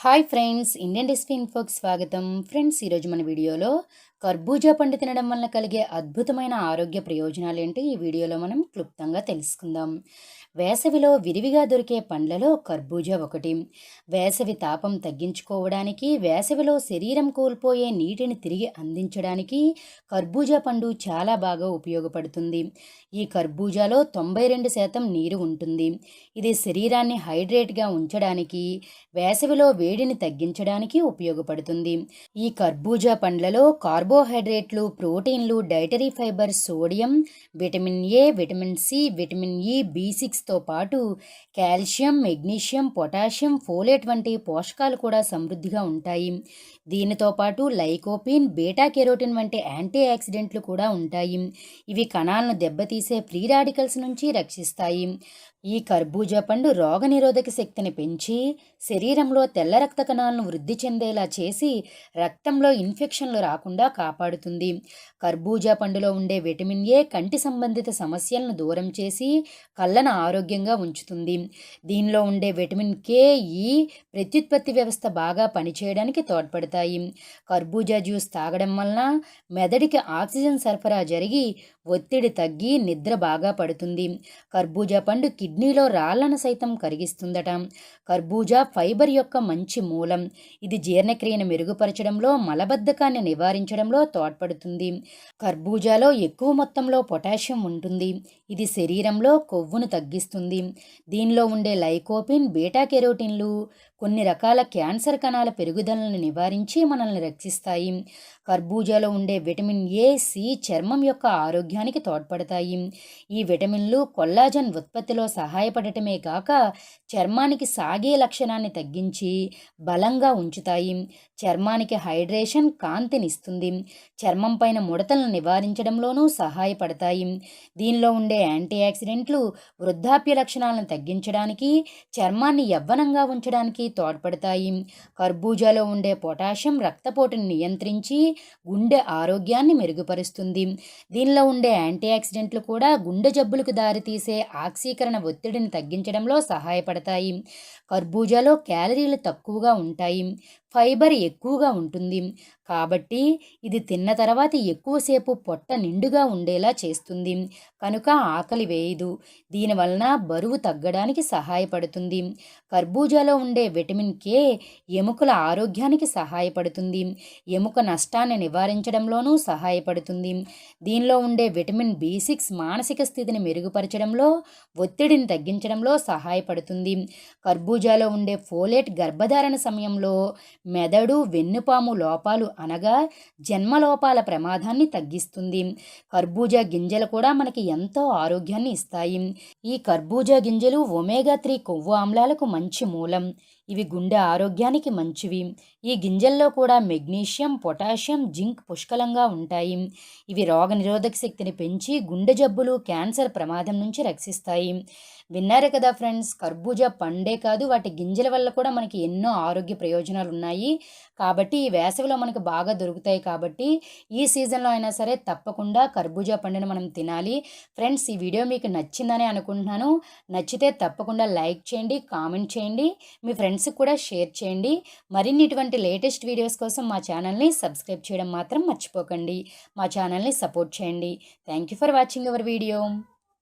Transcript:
Hi friends, Indian recipe ఇన్ఫోకి స్వాగతం. Friends, ఈరోజు మన వీడియోలో కర్బూజా పండు తినడం వల్ల కలిగే అద్భుతమైన ఆరోగ్య ప్రయోజనాలు ఏంటి ఈ వీడియోలో మనం క్లుప్తంగా తెలుసుకుందాం. వేసవిలో విరివిగా దొరికే పండ్లలో కర్బూజా ఒకటి. వేసవి తాపం తగ్గించుకోవడానికి, వేసవిలో శరీరం కోల్పోయే నీటిని తిరిగి అందించడానికి కర్బూజా పండు చాలా బాగా ఉపయోగపడుతుంది. ఈ కర్బూజాలో 92% నీరు ఉంటుంది. ఇది శరీరాన్ని హైడ్రేట్గా ఉంచడానికి, వేసవిలో వేడిని తగ్గించడానికి ఉపయోగపడుతుంది. ఈ కర్బూజా పండ్లలో కార్బోహైడ్రేట్లు, ప్రోటీన్లు, dietary fibre, sodium, vitamin A, vitamin C, vitamin E, B6తో పాటు కాల్షియం, మెగ్నీషియం, పొటాషియం, ఫోలేట్ వంటి పోషకాలు కూడా సమృద్ధిగా ఉంటాయి. దీనితో పాటు లైకోపిన్, బీటా కెరోటిన్ వంటి యాంటీ ఆక్సిడెంట్లు కూడా ఉంటాయి. ఇవి కణాలను దెబ్బతీసే ఫ్రీ రాడికల్స్ నుంచి రక్షిస్తాయి. ఈ కర్బూజా పండు రోగనిరోధక శక్తిని పెంచి శరీరంలో తెల్ల రక్త కణాలను వృద్ధి చెందేలా చేసి రక్తంలో ఇన్ఫెక్షన్లు రాకుండా కాపాడుతుంది. కర్బూజా పండులో ఉండే విటమిన్ ఏ కంటి సంబంధిత సమస్యలను దూరం చేసి కళ్ళను ఆరోగ్యంగా ఉంచుతుంది. దీనిలో ఉండే విటమిన్ కే, ఈ ప్రత్యుత్పత్తి వ్యవస్థ బాగా పనిచేయడానికి తోడ్పడతాయి. కర్బూజా జ్యూస్ తాగడం వలన మెదడుకి ఆక్సిజన్ సరఫరా జరిగి ఒత్తిడి తగ్గి నిద్ర బాగా పడుతుంది. కర్బూజా పండు కిడ్నీలో రాళ్లను సైతం కరిగిస్తుందట. కర్బూజా ఫైబర్ యొక్క మంచి మూలం. ఇది జీర్ణక్రియను మెరుగుపరచడంలో, మలబద్ధకాన్ని నివారించడంలో తోడ్పడుతుంది. కర్బూజాలో ఎక్కువ మొత్తంలో పొటాషియం ఉంటుంది. ఇది శరీరంలో కొవ్వును తగ్గిస్తుంది. దీనిలో ఉండే లైకోపిన్, బీటా కెరోటిన్లు కొన్ని రకాల క్యాన్సర్ కణాల పెరుగుదలను నివారించి మనల్ని రక్షిస్తాయి. కర్బూజాలో ఉండే విటమిన్ ఏ, సి చర్మం యొక్క ఆరోగ్యానికి తోడ్పడతాయి. ఈ విటమిన్లు కొల్లాజన్ ఉత్పత్తిలో సహాయపడటమే కాక చర్మానికి సాగే లక్షణాన్ని తగ్గించి బలంగా ఉంచుతాయి. చర్మానికి హైడ్రేషన్, కాంతినిస్తుంది. చర్మం పైన ముడతలను నివారించడంలోనూ సహాయపడతాయి. దీనిలో ఉండే యాంటీ ఆక్సిడెంట్లు వృద్ధాప్య లక్షణాలను తగ్గించడానికి, చర్మాన్ని యవ్వనంగా ఉంచడానికి తోడ్పడతాయి. కర్బూజాలో ఉండే పొటాషియం రక్తపోటుని నియంత్రించి గుండె ఆరోగ్యాన్ని మెరుగుపరుస్తుంది. దీనిలో ఉండే యాంటీ ఆక్సిడెంట్లు కూడా గుండె జబ్బులకు దారితీసే ఆక్సీకరణ ఒత్తిడిని తగ్గించడంలో సహాయపడతాయి. కర్బూజాలో క్యాలరీలు తక్కువగా ఉంటాయి, ఫైబర్ ఎక్కువగా ఉంటుంది. కాబట్టి ఇది తిన్న తర్వాత ఎక్కువసేపు పొట్ట నిండుగా ఉండేలా చేస్తుంది. కనుక ఆకలి వేయదు. దీనివలన బరువు తగ్గడానికి సహాయపడుతుంది. కర్బూజాలో ఉండే విటమిన్ కే ఎముకల ఆరోగ్యానికి సహాయపడుతుంది. ఎముక నష్టాన్ని నివారించడంలోనూ సహాయపడుతుంది. దీనిలో ఉండే విటమిన్ B6 మానసిక స్థితిని మెరుగుపరచడంలో, ఒత్తిడిని తగ్గించడంలో సహాయపడుతుంది. కర్బూజాలో ఉండే ఫోలేట్ గర్భధారణ సమయంలో మెదడు, వెన్నుపాము లోపాలు అనగా జన్మలోపాల ప్రమాదాన్ని తగ్గిస్తుంది. కర్బూజా గింజలు కూడా మనకి ఎంతో ఆరోగ్యాన్ని ఇస్తాయి. ఈ కర్బూజా గింజలు ఒమేగా 3 కొవ్వు ఆమ్లాలకు మంచి మూలం. ఇవి గుండె ఆరోగ్యానికి మంచివి. ఈ గింజల్లో కూడా మెగ్నీషియం, పొటాషియం, జింక్ పుష్కలంగా ఉంటాయి. ఇవి రోగనిరోధక శక్తిని పెంచి గుండె జబ్బులు, క్యాన్సర్ ప్రమాదం నుంచి రక్షిస్తాయి. విన్నారు కదా ఫ్రెండ్స్, కర్బూజా పండే కాదు వాటి గింజల వల్ల కూడా మనకి ఎన్నో ఆరోగ్య ప్రయోజనాలు ఉన్నాయి. కాబట్టి ఈ వేసవిలో మనకు బాగా దొరుకుతాయి. కాబట్టి ఈ సీజన్లో అయినా సరే తప్పకుండా కర్బూజా పండును మనం తినాలి. ఫ్రెండ్స్, ఈ వీడియో మీకు నచ్చిందని అనుకుంటున్నాను. నచ్చితే తప్పకుండా లైక్ చేయండి, కామెంట్ చేయండి, మీ ఫ్రెండ్స్కి కూడా షేర్ చేయండి. మరిన్ని ఇటువంటి లేటెస్ట్ వీడియోస్ కోసం మా ఛానల్ని సబ్స్క్రైబ్ చేయడం మాత్రం మర్చిపోకండి. మా ఛానల్ని సపోర్ట్ చేయండి. Thank you for watching our video.